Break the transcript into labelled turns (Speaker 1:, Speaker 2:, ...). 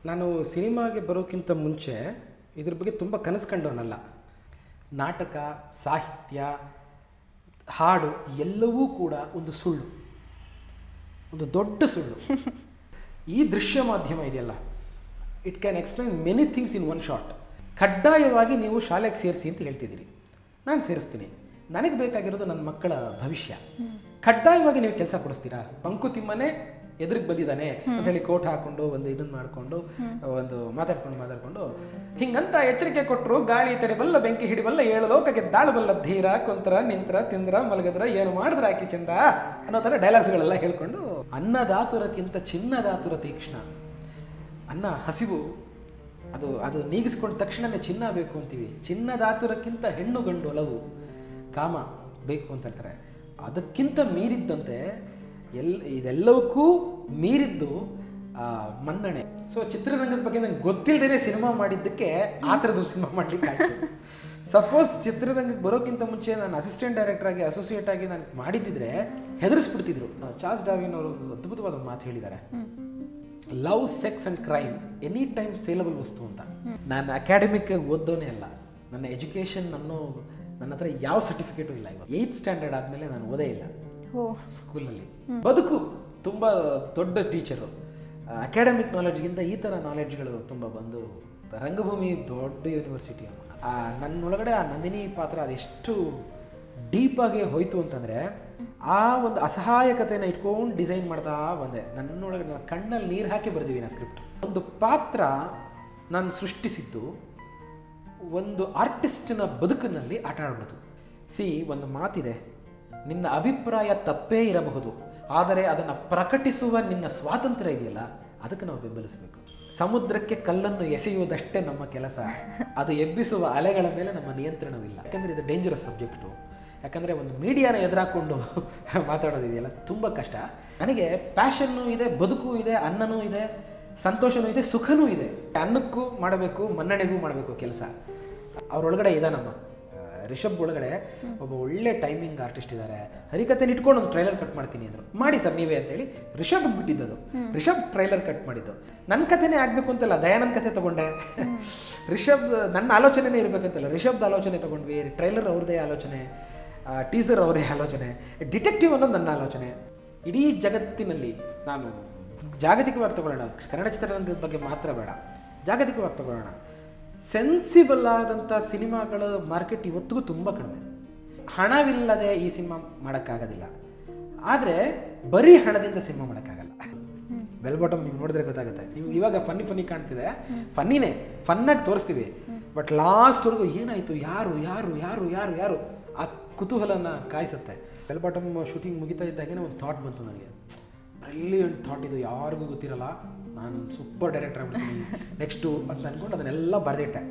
Speaker 1: ನಾನು ಸಿನಿಮಾಗೆ ಬರೋಕ್ಕಿಂತ ಮುಂಚೆ ಇದ್ರ ಬಗ್ಗೆ ತುಂಬ ಕನಸು ಕಂಡವನಲ್ಲ. ನಾಟಕ, ಸಾಹಿತ್ಯ, ಹಾಡು ಎಲ್ಲವೂ ಕೂಡ ಒಂದು ಸುಳ್ಳು, ಒಂದು ದೊಡ್ಡ ಸುಳ್ಳು. ಈ ದೃಶ್ಯ ಮಾಧ್ಯಮ ಇದೆಯಲ್ಲ, it can explain many things in one shot. ಕಡ್ಡಾಯವಾಗಿ ನೀವು ಶಾಲೆಗೆ ಸೇರಿಸಿ ಅಂತ ಹೇಳ್ತಿದ್ದೀರಿ, ನಾನು ಸೇರಿಸ್ತೀನಿ. ನನಗೆ ಬೇಕಾಗಿರೋದು ನನ್ನ ಮಕ್ಕಳ ಭವಿಷ್ಯ. ಕಡ್ಡಾಯವಾಗಿ ನೀವು ಕೆಲಸ ಕೊಡಿಸ್ತೀರಾ? ಮಂಕುತಿಮ್ಮನೇ ಎದುರಿಗೆ ಬಂದಿದ್ದಾನೆ ಅಂತ ಹೇಳಿ ಕೋಟ್ ಹಾಕೊಂಡು ಒಂದು ಇದನ್ನು ಮಾಡಿಕೊಂಡು ಒಂದು ಮಾತಾಡ್ಕೊಂಡು ಹಿಂಗಂತ ಎಚ್ಚರಿಕೆ ಕೊಟ್ಟರು. ಗಾಳಿ ತಡೆಬಲ್ಲ, ಬೆಂಕಿ ಹಿಡಿಬಲ್ಲ, 7 ಲೋಕಕ್ಕೆ ದಾಳಬಲ್ಲ ಧೀರ, ಕೊಂತರ ನಿಂತರ ತಿಂದ್ರ ಮಲಗದ್ರ ಏನು ಮಾಡಿದ್ರ ಆಕಿ ಚಂದ ಅನ್ನೋ ಥರ ಡೈಲಾಗ್ಸ್ಗಳೆಲ್ಲ ಹೇಳ್ಕೊಂಡು, ಅನ್ನದಾತುರಕ್ಕಿಂತ ಚಿನ್ನದಾತುರ ತೀಕ್ಷ್ಣ. ಅನ್ನ ಹಸಿವು, ಅದು ನೀಗಿಸ್ಕೊಂಡ ತಕ್ಷಣವೇ ಚಿನ್ನ ಬೇಕು ಅಂತೀವಿ. ಚಿನ್ನದಾತುರಕ್ಕಿಂತ ಹೆಣ್ಣು ಗಂಡು ಒಲವು, ಕಾಮ ಬೇಕು ಅಂತ ಹೇಳ್ತಾರೆ. ಅದಕ್ಕಿಂತ ಮೀರಿದ್ದಂತೆ ಇದೆಲ್ಲವಕ್ಕೂ ಮೀರಿದ್ದು ಮನ್ನಣೆ. ಸೊ ಚಿತ್ರರಂಗದ ಬಗ್ಗೆ ನಂಗೆ ಗೊತ್ತಿಲ್ಲದೇ ಸಿನಿಮಾ ಮಾಡಿದ್ದಕ್ಕೆ ಆ ಥರದೊಂದು ಸಿನಿಮಾ ಮಾಡ್ಲಿಕ್ಕೆ ಆಯಿತು. ಸಪೋಸ್ ಚಿತ್ರರಂಗಕ್ಕೆ ಬರೋಕ್ಕಿಂತ ಮುಂಚೆ ನಾನು ಅಸಿಸ್ಟೆಂಟ್ ಡೈರೆಕ್ಟರ್ ಆಗಿ, ಅಸೋಸಿಯೇಟ್ ಆಗಿ ನಾನು ಮಾಡಿದ್ದಿದ್ರೆ ಹೆದರಿಸ್ಬಿಡ್ತಿದ್ರು. ಚಾರ್ಲ್ಸ್ ಡಾರ್ವಿನ್ ಅವರು ಒಂದು ಅದ್ಭುತವಾದ ಮಾತು ಹೇಳಿದ್ದಾರೆ, love, sex and crime any time saleable ವಸ್ತು ಅಂತ. ನಾನು ಅಕಾಡೆಮಿಕ್ ಓದೋನೇ ಅಲ್ಲ, ನನ್ನ ಎಜುಕೇಷನ್ ನನ್ನ ಹತ್ರ ಯಾವ ಸರ್ಟಿಫಿಕೇಟು ಇಲ್ಲ. ಇವಾಗ 8th ಸ್ಟ್ಯಾಂಡರ್ಡ್ ಆದಮೇಲೆ ನಾನು ಓದೇ ಇಲ್ಲ ಸ್ಕೂಲಲ್ಲಿ. ಬದುಕು ತುಂಬ ದೊಡ್ಡ ಟೀಚರು. ಅಕಾಡೆಮಿಕ್ ನಾಲೆಡ್ಜ್ಗಿಂತ ಈ ಥರ ನಾಲೆಡ್ಜ್ಗಳು ತುಂಬ ಬಂದು, ರಂಗಭೂಮಿ ದೊಡ್ಡ ಯೂನಿವರ್ಸಿಟಿ. ನನ್ನೊಳಗಡೆ ಆ ನಂದಿನಿ ಪಾತ್ರ ಅದೆಷ್ಟು ಡೀಪಾಗಿ ಹೋಯಿತು ಅಂತಂದರೆ, ಆ ಒಂದು ಅಸಹಾಯಕತೆಯನ್ನು ಇಟ್ಕೊಂಡು ಡಿಸೈನ್ ಮಾಡ್ತಾ ಬಂದೆ. ನನ್ನೊಳಗಡೆ ನನ್ನ ಕಣ್ಣಲ್ಲಿ ನೀರು ಹಾಕಿ ಬರೆದಿದ್ದೀನಿ ಆ ಸ್ಕ್ರಿಪ್ಟ್. ಒಂದು ಪಾತ್ರ ನಾನು ಸೃಷ್ಟಿಸಿದ್ದು ಒಂದು ಆರ್ಟಿಸ್ಟಿನ ಬದುಕಿನಲ್ಲಿ ಆಟ ಆಡ್ಬೋದು. ಒಂದು ಮಾತಿದೆ, ನಿನ್ನ ಅಭಿಪ್ರಾಯ ತಪ್ಪೇ ಇರಬಹುದು, ಆದರೆ ಅದನ್ನು ಪ್ರಕಟಿಸುವ ನಿನ್ನ ಸ್ವಾತಂತ್ರ್ಯ ಇದೆಯಲ್ಲ, ಅದಕ್ಕೆ ನಾವು ಬೆಂಬಲಿಸಬೇಕು. ಸಮುದ್ರಕ್ಕೆ ಕಲ್ಲನ್ನು ಎಸೆಯುವುದಷ್ಟೇ ನಮ್ಮ ಕೆಲಸ, ಅದು ಎಬ್ಬಿಸುವ ಅಲೆಗಳ ಮೇಲೆ ನಮ್ಮ ನಿಯಂತ್ರಣವಿಲ್ಲ. ಯಾಕಂದರೆ ಇದು ಡೇಂಜರಸ್ ಸಬ್ಜೆಕ್ಟು. ಯಾಕಂದರೆ ಒಂದು ಮೀಡಿಯಾನ ಎದುರಾಕೊಂಡು ಮಾತಾಡೋದಿದೆಯಲ್ಲ, ತುಂಬ ಕಷ್ಟ. ನನಗೆ ಪ್ಯಾಷನ್ನು ಇದೆ, ಬದುಕು ಇದೆ, ಅನ್ನನೂ ಇದೆ, ಸಂತೋಷನೂ ಇದೆ, ಸುಖನೂ ಇದೆ. ಅನ್ನಕ್ಕೂ ಮಾಡಬೇಕು, ಮನ್ನಣೆಗೂ ಮಾಡಬೇಕು ಕೆಲಸ. ಅವರೊಳಗಡೆ ಇದಾನಮ್ಮ. ರಿಷಬ್ ಒಳಗಡೆ ಒಬ್ಬ ಒಳ್ಳೆ ಟೈಮಿಂಗ್ ಆರ್ಟಿಸ್ಟ್ ಇದ್ದಾರೆ. ಹರಿಕಥೆನ ಇಟ್ಕೊಂಡು ಒಂದು ಟ್ರೈಲರ್ ಕಟ್ ಮಾಡ್ತೀನಿ ಅಂದರು. ಮಾಡಿ ಸರ್ ನೀವೇ ಅಂತೇಳಿ ರಿಷಬ್ ಬಿಟ್ಟಿದ್ದದು. ರಿಷಬ್ ಟ್ರೈಲರ್ ಕಟ್ ಮಾಡಿದ್ದು. ನನ್ನ ಕಥೆನೇ ಆಗಬೇಕು ಅಂತಲ್ಲ, ದಯಾನಂದ್ ಕಥೆ ತೊಗೊಂಡೆ. ರಿಷಬ್ ನನ್ನ ಆಲೋಚನೆನೇ ಇರಬೇಕಂತಲ್ಲ, ರಿಷಬ್ದ ಆಲೋಚನೆ ತೊಗೊಂಡ್ವಿ. ಟ್ರೈಲರ್ ಅವ್ರದ್ದೇ ಆಲೋಚನೆ, ಟೀಸರ್ ಅವರೇ ಆಲೋಚನೆ, ಡಿಟೆಕ್ಟಿವ್ ಅನ್ನೋದು ನನ್ನ ಆಲೋಚನೆ. ಇಡೀ ಜಗತ್ತಿನಲ್ಲಿ ನಾನು ಜಾಗತಿಕವಾಗಿ ತಗೊಳ್ಳೋಣ, ಕನ್ನಡ ಚಿತ್ರರಂಗದ ಬಗ್ಗೆ ಮಾತ್ರ ಬೇಡ, ಜಾಗತಿಕವಾಗಿ ತಗೊಳ್ಳೋಣ. ಸೆನ್ಸಿಬಲ್ ಆದಂಥ ಸಿನಿಮಾಗಳ ಮಾರ್ಕೆಟ್ ಇವತ್ತಿಗೂ ತುಂಬ ಕಡಿಮೆ. ಹಣವಿಲ್ಲದೆ ಈ ಸಿನಿಮಾ ಮಾಡೋಕ್ಕಾಗೋದಿಲ್ಲ, ಆದರೆ ಬರೀ ಹಣದಿಂದ ಸಿನಿಮಾ ಮಾಡೋಕ್ಕಾಗಲ್ಲ. ಬೆಲ್ ಬಾಟಮ್ ನೀವು ನೋಡಿದ್ರೆ ಗೊತ್ತಾಗುತ್ತೆ. ನೀವು ಇವಾಗ ಫನ್ನಿ ಕಾಣ್ತಿದೆ, ಫನ್ನಿನೇ, ಫನ್ನಾಗಿ ತೋರಿಸ್ತೀವಿ, ಬಟ್ ಲಾಸ್ಟ್ವರೆಗೂ ಏನಾಯಿತು, ಯಾರು ಯಾರು ಯಾರು ಯಾರು ಯಾರು ಆ ಕುತೂಹಲನ ಕಾಯಿಸುತ್ತೆ. ಬೆಲ್ ಬಾಟಮ್ ಶೂಟಿಂಗ್ ಮುಗಿತಾ ಇದ್ದಾಗೇ ಒಂದು ಥಾಟ್ ಬಂತು ನನಗೆ, ಬ್ರಿಲಿಯಂಟ್ ಥಾಟ್ ಇದು, ಯಾರಿಗೂ ಗೊತ್ತಿರಲ್ಲ, ನಾನು ಸೂಪರ್ ಡೈರೆಕ್ಟರ್ ಆಗ್ಬಿಡ್ತೀನಿ ನೆಕ್ಸ್ಟು ಅಂತ ಅಂದ್ಕೊಂಡು ಅದನ್ನೆಲ್ಲ ಬರೆದಿಟ್ಟೆ.